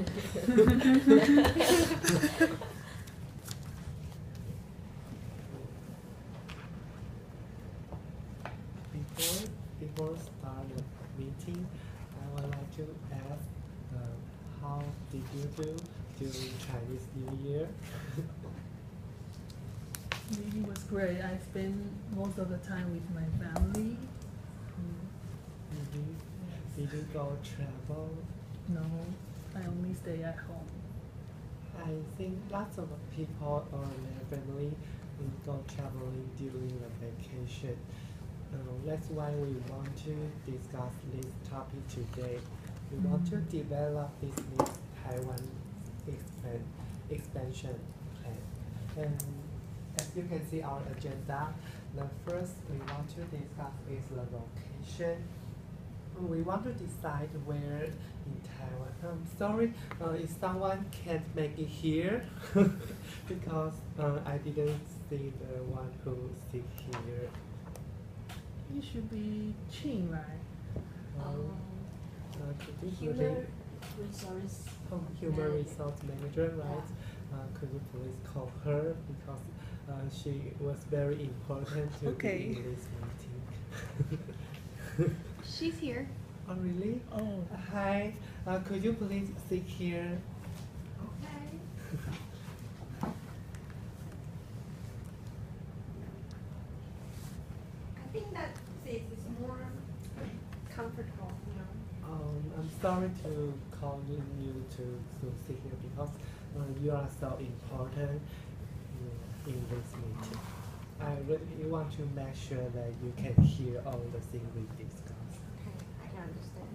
Before start the meeting, I would like to ask, how did you do during Chinese New Year? It was great. I spent most of the time with my family. Mhm. Did you go travel? No, I only stay at home. I think lots of people or their family will go traveling during the vacation. That's why we want to discuss this topic today. We want to develop this new Taiwan expansion plan. And as you can see our agenda, the first we want to discuss is the location. We want to decide where in Taiwan. Sorry, if someone can't make it here, because I didn't see the one who sit here. It should be Qing, right? Could you Human please, resource. human manager. resource manager, right? Could you please call her because she was very important to Okay. be in this meeting. She's here. Oh really? Oh, Hi, could you please sit here? Okay. I think that seat is more comfortable, you know. I'm sorry to call you to sit here because you are so important in this meeting. I really want to make sure that you can hear all the things we discuss. Okay, I can understand.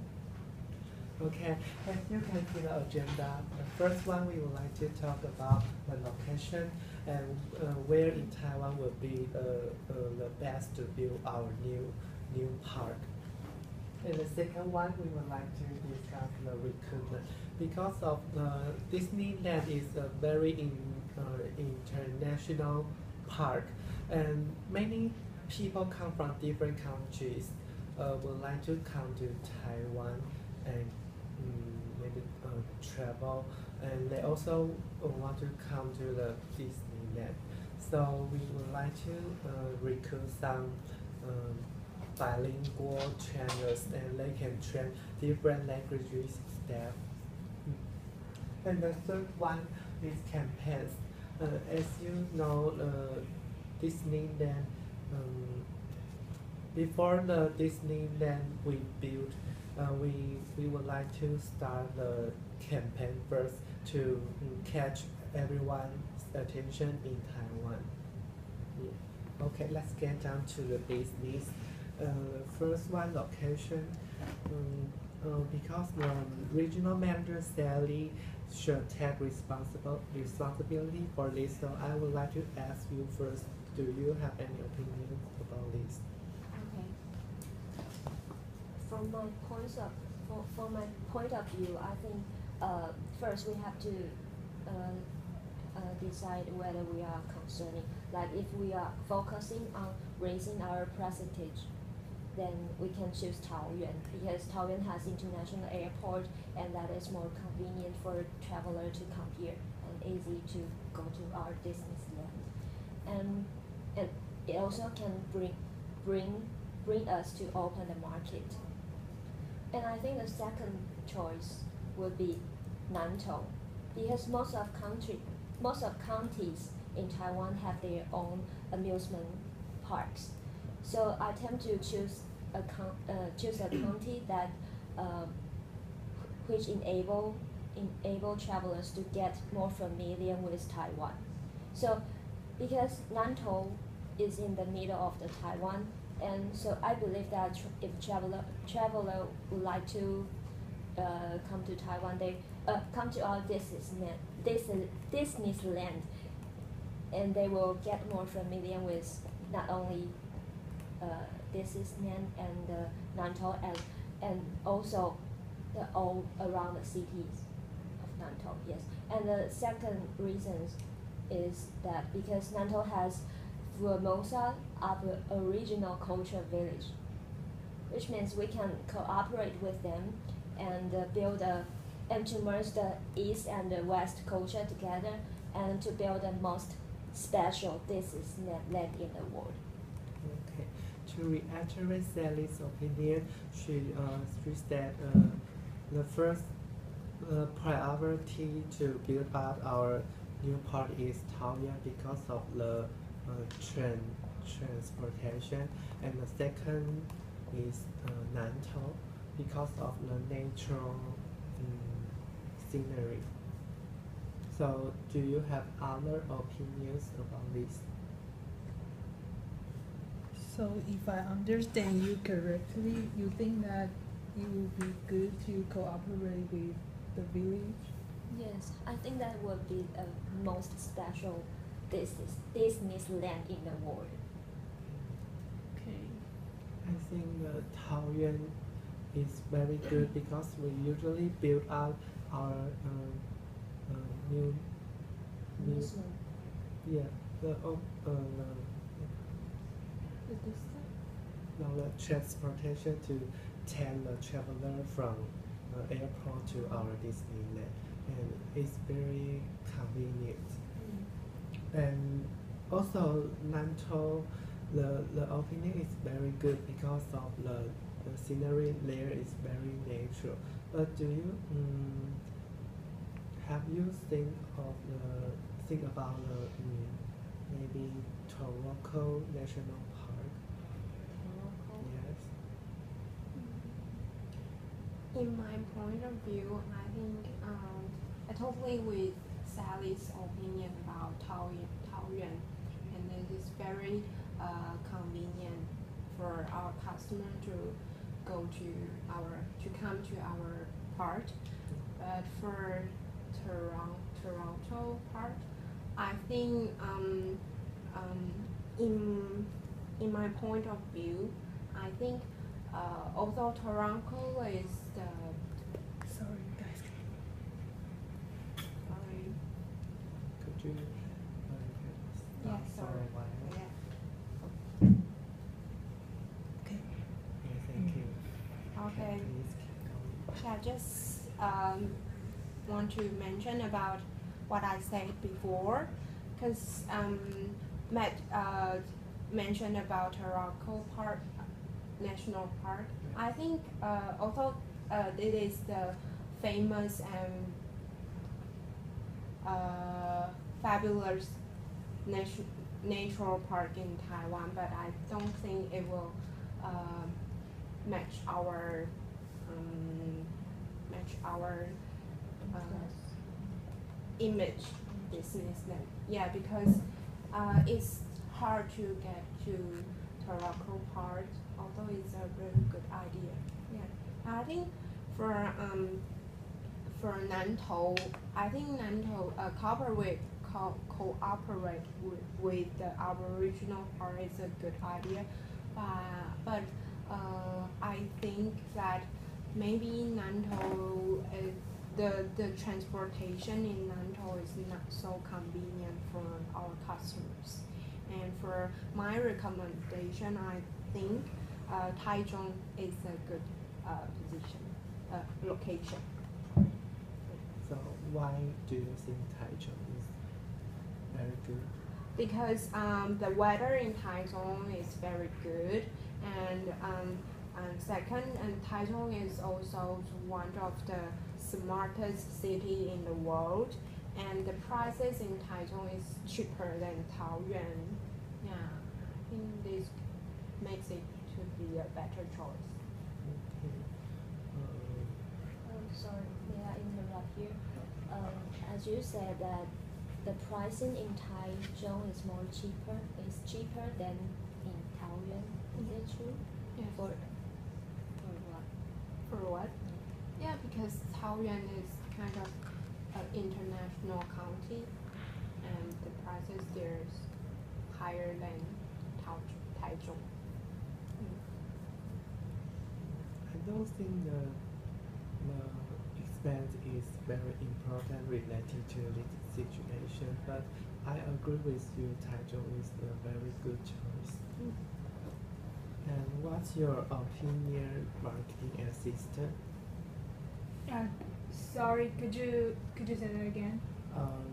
Okay, as you can see the agenda, the first one we would like to talk about the location and where in Taiwan will be the best to build our new park. And the second one we would like to discuss the recruitment because of Disneyland is a very international park and many people come from different countries would like to come to Taiwan and maybe travel, and they also want to come to the Disneyland. So we would like to recruit some bilingual trainers, and they can train different languages staff. And the third one is campaigns. As you know, Disneyland. Before the Disneyland we built, we would like to start the campaign first to catch everyone's attention in Taiwan. Yeah. Okay, let's get down to the business. First one, location. Because the regional manager Sally should take responsibility for this, so I would like to ask you first. Do you have any opinions about this? Okay. From my point of view, I think first we have to decide whether we are concerning, like if we are focusing on raising our percentage, then we can choose Taoyuan because Taoyuan has international airport and that is more convenient for traveler to come here and easy to go to our Disneyland. And it also can bring us to open the market. And I think the second choice would be Nantou, because most of counties in Taiwan have their own amusement parks. So I tend to choose a county that which enable travelers to get more familiar with Taiwan. So because Nantou is in the middle of the Taiwan, and so I believe that if traveler would like to come to Taiwan, they come to our Disneyland, and they will get more familiar with not only Disneyland and Nantou and also the all around the cities of Nantou. Yes, and the second reason is that because Nantou has Formosa of a regional culture village, which means we can cooperate with them and build a and to merge the East and the West culture together and to build the most special Disneyland in the world. Okay. To reiterate Sally's opinion, she said the first priority to build up our new park is Taoyuan because of the transportation, and the second is Nantou because of the natural scenery. So, do you have other opinions about this? So if I understand you correctly, you think that it would be good to cooperate with the village? Yes, I think that would be the most special Disneyland in the world. Okay. I think the Taoyuan is very good because we usually build out our new Amusement. yeah the The distance? now the transportation to take the traveler from airport to our Disneyland, and it's very convenient. And also Nantou, the opening is very good because of the scenery there is very natural. But do you have you think about maybe Toroko National Park? Yes. In my point of view, I think I totally with Sally's opinion about Taoyuan, and it is very convenient for our customer to come to our park. But for Toronto park, I think in my point of view, I think although Toronto is the Sorry, guys. sorry, Could you yeah, stop for sorry, a while? yeah, Okay. Yeah, thank you. okay. Please keep going. I just want to mention about what I said before, because Matt mentioned about Toronto Park, National Park. I think although it is the famous and fabulous natural park in Taiwan, but I don't think it will match our image Disneyland. Yeah, because it's hard to get to Toronto Park, although it's a really good idea. Yeah, I think for Nantou, I think Nantou cooperate with the Aboriginal part is a good idea, but I think that maybe Nantou the transportation in Nantou is not so convenient for our customers. And for my recommendation, I think Taichung is a good location. So why do you think Taichung is very good? Because the weather in Taichung is very good, and second, and Taichung is also one of the smartest city in the world, and the prices in Taichung is cheaper than Taoyuan. Yeah, I think this makes it to be a better choice. Okay. Sorry, may I interrupt here? As you said that the pricing in Taichung is cheaper than in Taoyuan. Is it true? Yes. For what? For what? Yeah, because Taoyuan is kind of an international county, and the prices there is higher than Taichung. I don't think the expense is very important related to this situation, but I agree with you, Taichung is a very good choice. And what's your opinion, marketing assistant? Sorry, could you say that again?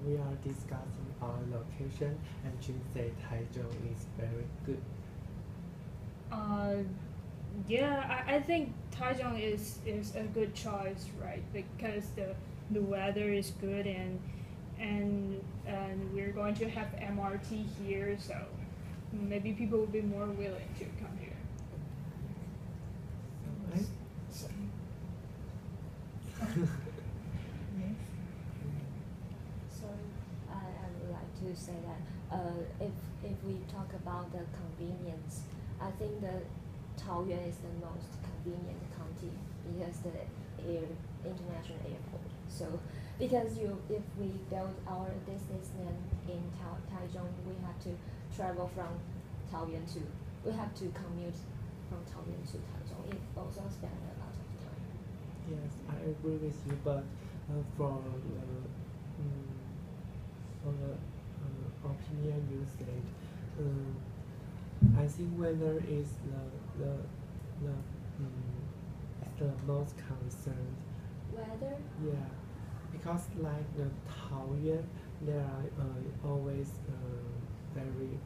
We are discussing our location, and Jun said Taichung is very good. Yeah, I think Taichung is a good choice, right? Because the weather is good and we're going to have MRT here, so maybe people will be more willing to come here. Right? Yes. Sorry, I would like to say that if we talk about the convenience, I think that Taoyuan is the most convenient county because the international airport. So because if we build our Disneyland in Taichung, we have to travel from Taoyuan to, we have to commute from Taoyuan to Taichung. It also spends a lot of time. Yes, I agree with you, but for the opinion you said, I think weather is the most concerned. Weather? Yeah, because like the Taoyuan, there are always very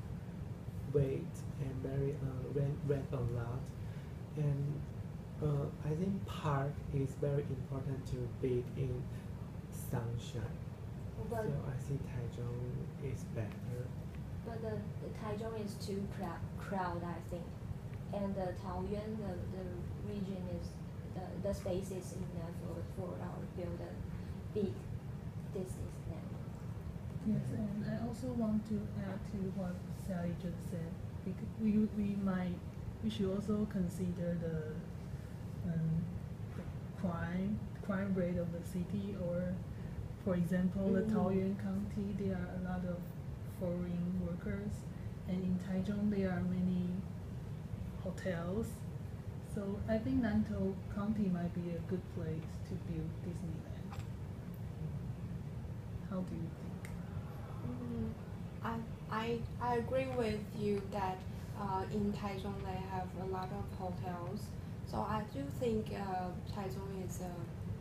wet and very rain a lot, and I think park is very important to be in sunshine. But So I think Taichung is better. But the Taichung is too crowd, I think, and the Taoyuan, the region is the space is enough for our build a big Disneyland. Yes, and I also want to add to what Sally just said. We should also consider the crime rate of the city, or for example, the Taoyuan County, there are a lot of foreign workers, and in Taichung there are many hotels. So I think Nantou County might be a good place to build Disneyland. How do you think? I agree with you that in Taichung they have a lot of hotels. So I do think Taichung is a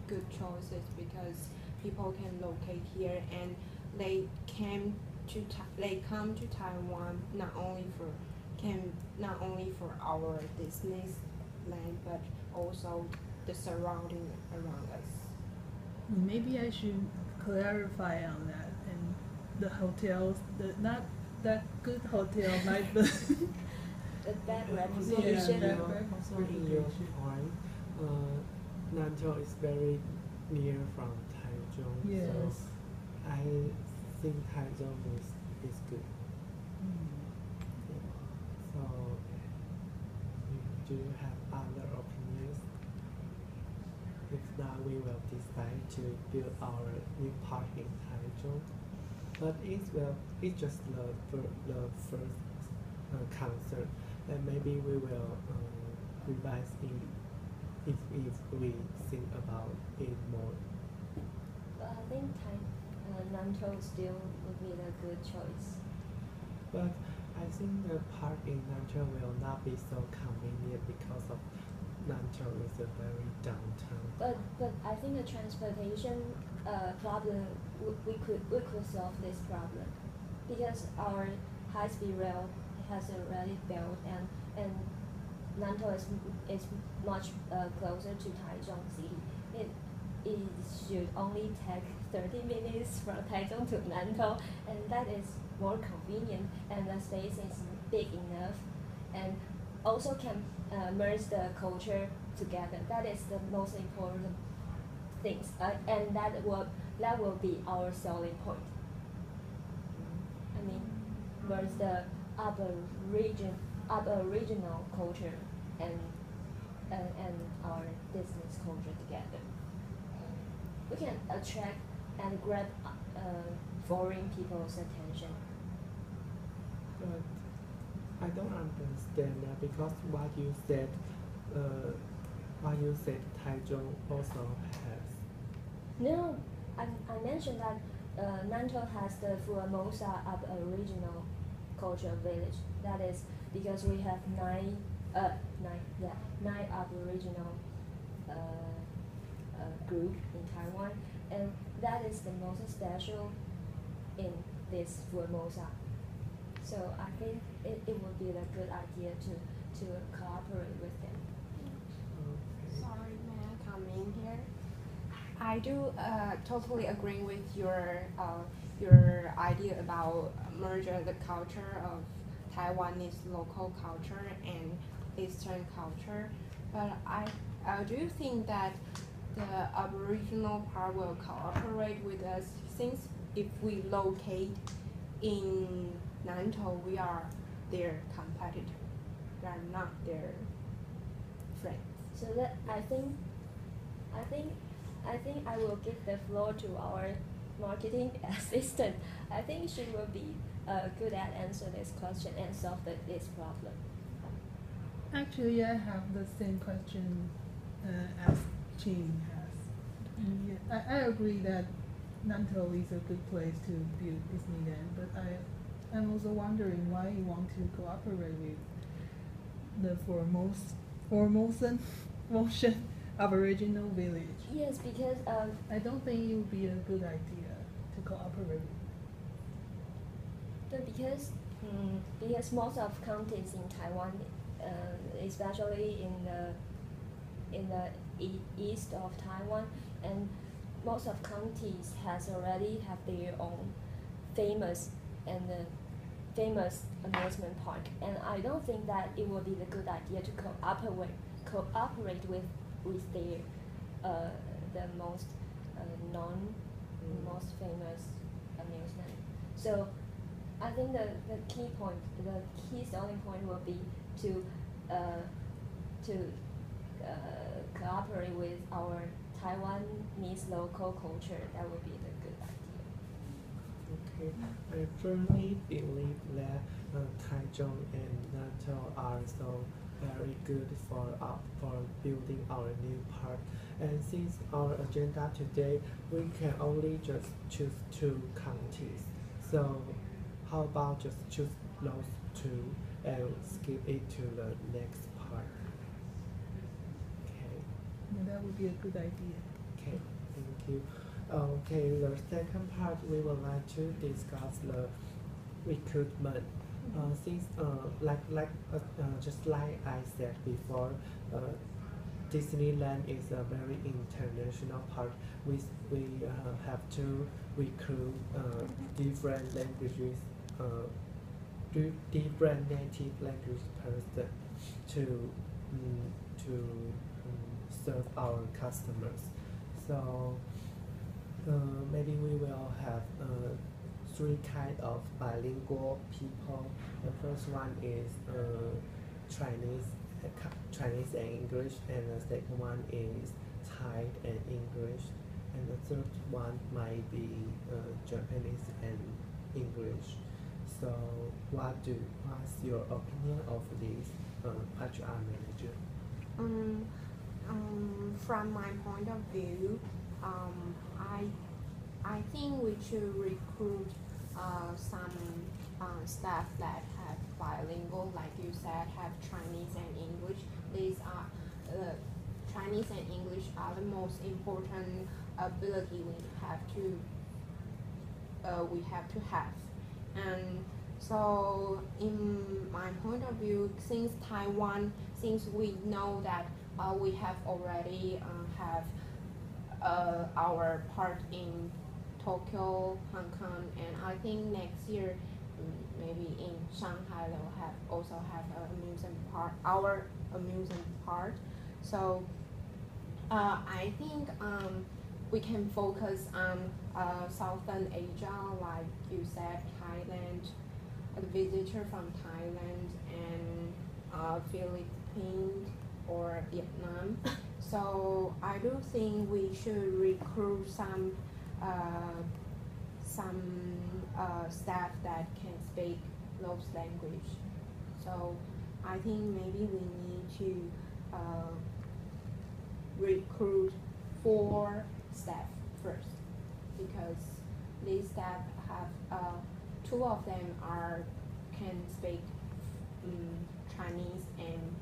good choice because people can locate here and they come to Taiwan not only for our Disneyland but also the surrounding around us. Maybe I should clarify on that. And the hotels, not that good hotel, like the The bad Yeah, reputation. bad Also in your point, Nantou is very near from Taichung. Yes. So I think Taichung is good. Yeah. So do you have other opinions? If not, we will decide to build our new park in Taichung. But it's just the first concern, and maybe we will revise it if we think about it more. But I think Nantou still would be a good choice. But I think the park in Nantou will not be so convenient because of Nantou is a very downtown. But I think the transportation problem we could solve this problem because our high-speed rail has already built and Nantou is much closer to Taichung City. It should only take 30 minutes from Taichung to Nantou, and that is more convenient, and the space is big enough, and also can merge the culture together. That is the most important things, and that will be our selling point. I mean, merge the Aboriginal culture and our business culture together. We can attract and grab foreign people's attention. But I don't understand that because what you said Taichung also has. No, I mentioned that Nantou has the Formosa Aboriginal Cultural Village. That is because we have nine Aboriginal group in Taiwan, and that is the most special in this Formosa. So I think it would be a good idea to cooperate with them. Sorry, may I come in here? I do totally agree with your idea about merging the culture of Taiwanese local culture and Eastern culture, but I do think that the Aboriginal part will cooperate with us since if we locate in Nantou, we are their competitor. We are not their friends. So that I think I will give the floor to our marketing assistant. I think she will be good at answer this question and solve this problem. Actually, I have the same question as Jean has. Yeah, I agree that Nantou is a good place to build Disneyland, but I'm also wondering why you want to cooperate with the Formosan Aboriginal village. Yes, because I don't think it would be a good idea to cooperate with. because most of counties in Taiwan, especially in the east of Taiwan, and most of counties has already have their own famous amusement park, and I don't think that it would be the good idea to cooperate with their the most most famous amusement. So I think the key selling point will be to cooperate with our Taiwanese local culture. That would be the good idea. Okay, I firmly believe that Taichung and Nantou are so very good for building our new park. And since our agenda today, we can only just choose 2 counties. So how about just choose those 2 and skip it to the next part? Okay. Yeah, that would be a good idea. Okay, thank you. Okay, the second part we would like to discuss the recruitment. Since just like I said before, Disneyland is a very international park. We have to recruit different languages, different native language person to serve our customers. So maybe we will have 3 kind of bilingual people. The first one is Chinese and English, and the second one is Thai and English, and the third one might be Japanese and English. So what's your opinion of this HR manager? From my point of view, I think we should recruit some staff that have bilingual, like you said, have Chinese and English. These are Chinese and English are the most important ability we have to have. And so, in my point of view, since we know that we have already have our part in Tokyo, Hong Kong, and I think next year maybe in Shanghai they'll also have our amusement part. So I think we can focus on Southern Asia, like you said, Thailand, a visitor from Thailand and Philippines or Vietnam. So I do think we should recruit some staff that can speak those language. So I think maybe we need to recruit 4 staff first, because these staff have 2 of them can speak Chinese and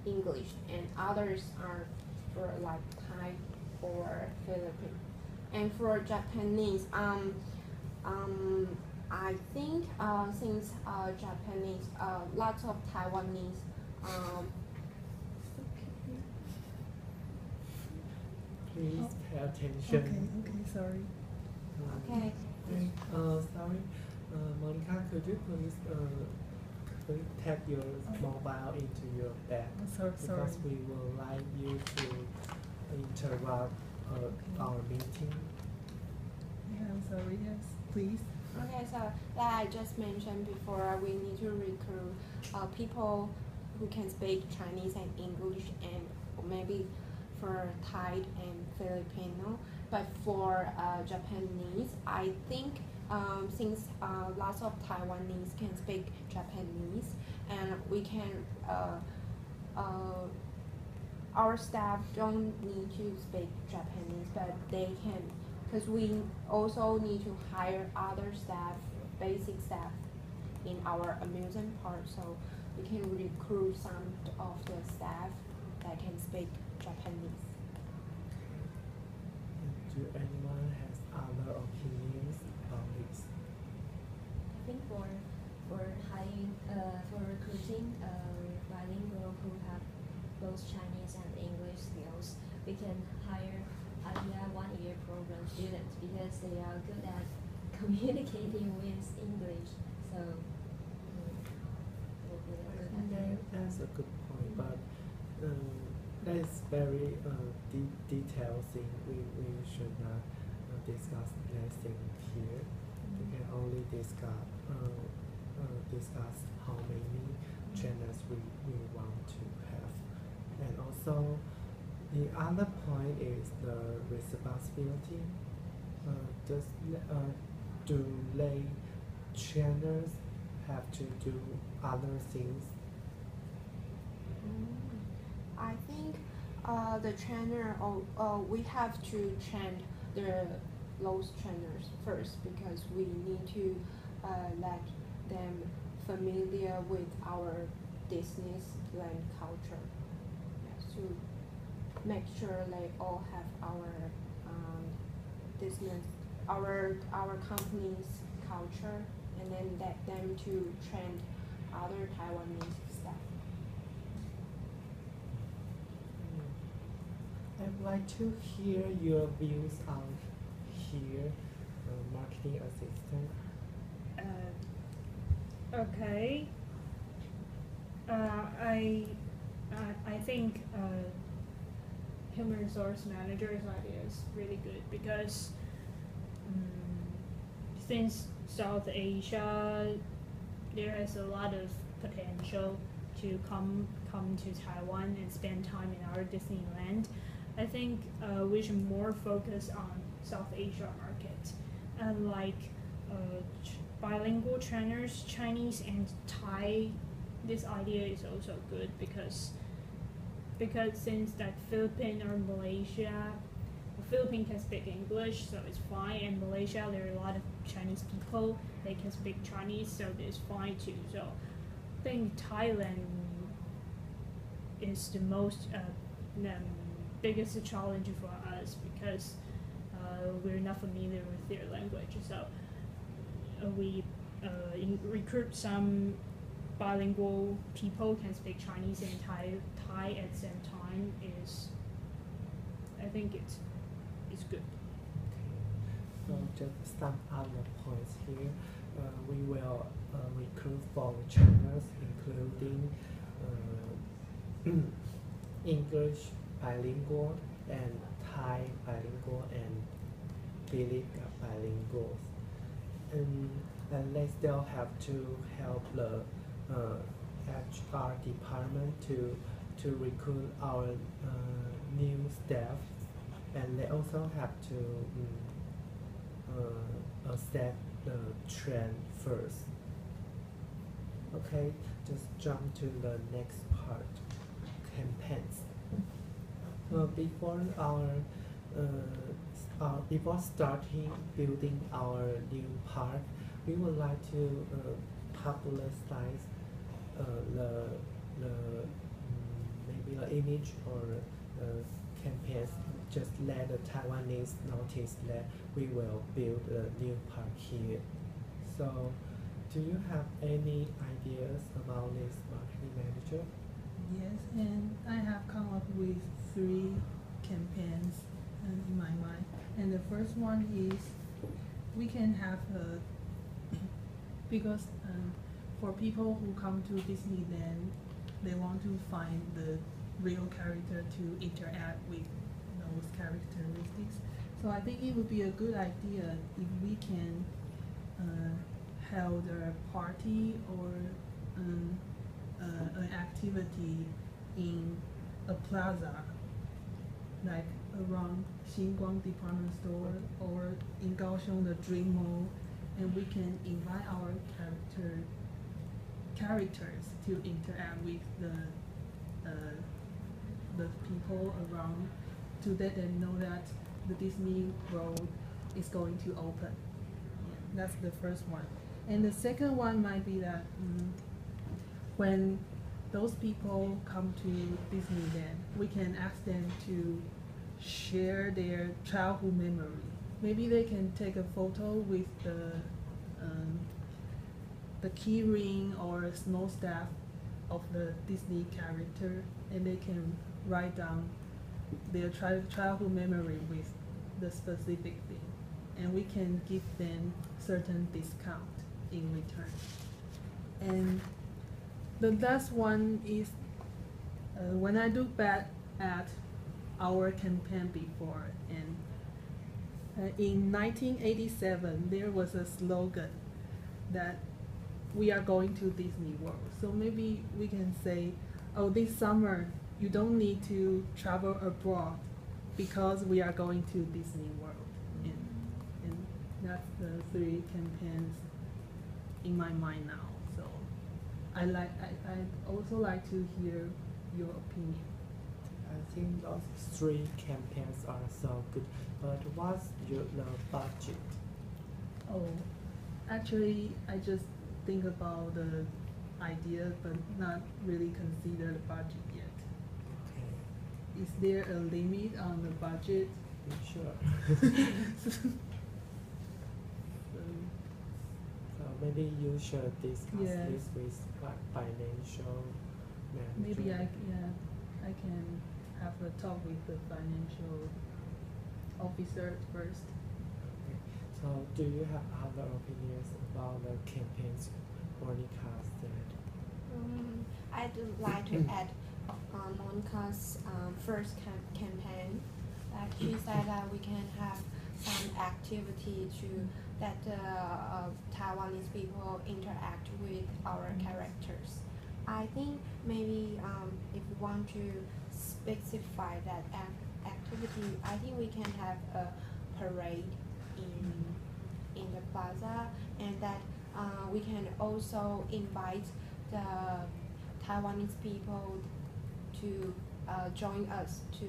English, and others are for like or Philippines. And for Japanese, I think since Japanese, lots of Taiwanese. Please pay Okay, attention. okay, sorry. Okay. Sorry, Monica, could you please tap your mobile into your bag? Sorry. Because we would like you to interrupt our meeting. Yeah, I'm sorry. Yes, please. Okay, so that I just mentioned before, we need to recruit people who can speak Chinese and English, and maybe for Thai and Filipino. But for Japanese, I think since lots of Taiwanese can speak Japanese, and we can, our staff don't need to speak Japanese, but they can, because we also need to hire other staff, basic staff in our amusement park, so we can recruit some of the staff that can speak Japanese. Do anyone has other opinions about this? I think for hiring for recruiting bilingual who have both Chinese and English skills, we can hire IDEA 1-year program students because they are good at communicating with English. So will be a good idea. That's a good point, but that is very detailed thing. We should not discuss that thing here. We can only discuss how many channels we want to have, and also the other point is the responsibility. Do lay channels have to do other things? I think the trainer, we have to train those trainers first because we need to let them familiar with our Disneyland culture. Yes, to make sure they all have our Disney, our company's culture, and then let them to train other Taiwanese staff. I'd like to hear your views on here, marketing assistant. Okay. I think human resource manager's idea is really good because since South Asia, there is a lot of potential to come to Taiwan and spend time in our Disneyland. I think we should more focus on South Asia market, and like bilingual trainers, Chinese and Thai. This idea is also good because since that Philippines or Malaysia, the Philippines can speak English, so it's fine, and Malaysia there are a lot of Chinese people, they can speak Chinese, so it's fine too. So I think Thailand is the most biggest challenge for us because we're not familiar with their language. So we recruit some bilingual people can speak Chinese and Thai at the same time is, I think it's good. So just some other points here. We will recruit 4 channels, including English bilingual and Thai bilingual and Philip bilingual. And they still have to help the HR department to recruit our new staff, and they also have to set the trend first. Okay, just jump to the next part, campaigns. Before starting building our new park, we would like to publicize maybe the image or campaigns just let the Taiwanese notice that we will build a new park here. So, do you have any ideas about this marketing manager? Yes, and I have come up with 3 campaigns in my mind. And the first one is we can have because for people who come to Disneyland, they want to find the real character to interact with those characteristics. So I think it would be a good idea if we can hold a party or an activity in a plaza, like around Xinguang Department Store or in Kaohsiung the Dream Mall, and we can invite our characters to interact with the people around, to let them know that the Disney World is going to open. Yeah, that's the first one. And the second one might be that when those people come to Disneyland, we can ask them to share their childhood memory. Maybe they can take a photo with the key ring or snow staff of the Disney character, and they can write down their childhood memory with the specific thing, and we can give them certain discount in return. And the last one is when I look back at our campaign before, and in 1987 there was a slogan that we are going to Disney World. So maybe we can say, oh, this summer you don't need to travel abroad because we are going to Disney World. And that's the 3 campaigns in my mind now. So I also like to hear your opinion. I think those 3 campaigns are so good, but what's the budget? Oh, actually, I just think about the idea, but not really consider the budget yet. Okay, Is there a limit on the budget? sure. So, So maybe you should discuss Yeah. this with financial manager. maybe I can have a talk with the financial officer first. Okay. So do you have other opinions about the campaigns Monica said? I'd like to add Monica's first campaign. Like she said that we can have some activity to let Taiwanese people interact with our characters. I think maybe if we want to specify that activity, I think we can have a parade in the plaza, and that we can also invite the Taiwanese people to join us to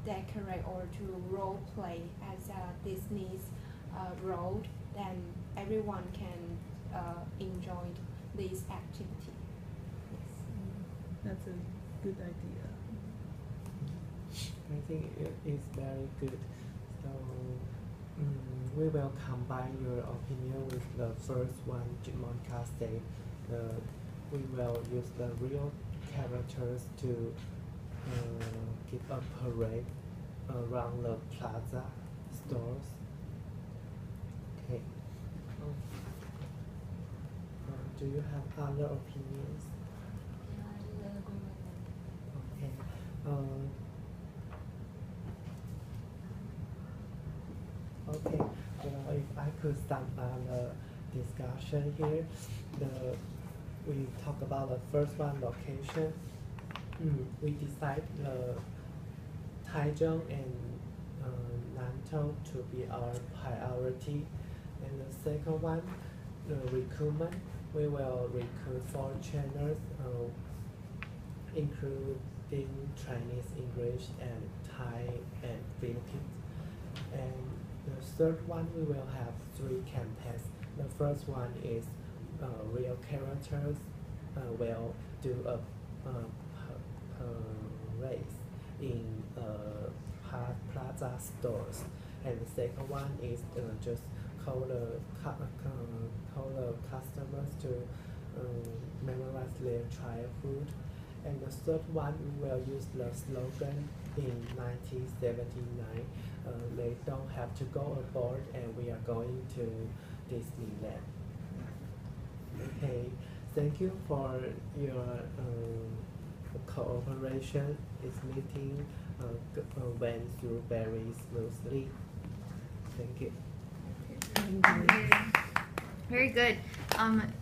decorate or to role play as Disney's role. Then everyone can enjoy this activity. That's a good idea. I think it is very good. So we will combine your opinion with the first one Monica said. We will use the real characters to give a parade around the plaza stores. Okay. Do you have other opinions? Yeah, I really agree with them. Okay. Okay. Well, if I could sum up the discussion here, we talk about the first one, location. We decide the Taichung and Nantou to be our priority, and the second one, the recruitment. We will recruit 4 trainers, including Chinese, English, and Thai and Philippines. And the third one, we will have 3 campaigns. The first one is real characters will do a race in Plaza stores, and the second one is just call the customers to memorize their childhood. And the third one, we will use the slogan in 1979. They don't have to go aboard, and we are going to Disneyland. Okay, thank you for your cooperation. This meeting went through very smoothly. Thank you. Very good.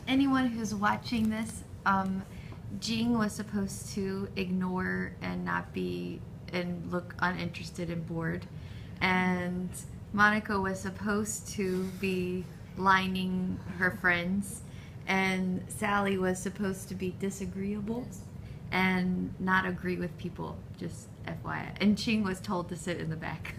Anyone who's watching this, Jing was supposed to ignore and not be and look uninterested and bored, and Monica was supposed to be lining her friends, and Sally was supposed to be disagreeable and not agree with people, just FYI. And Ching was told to sit in the back.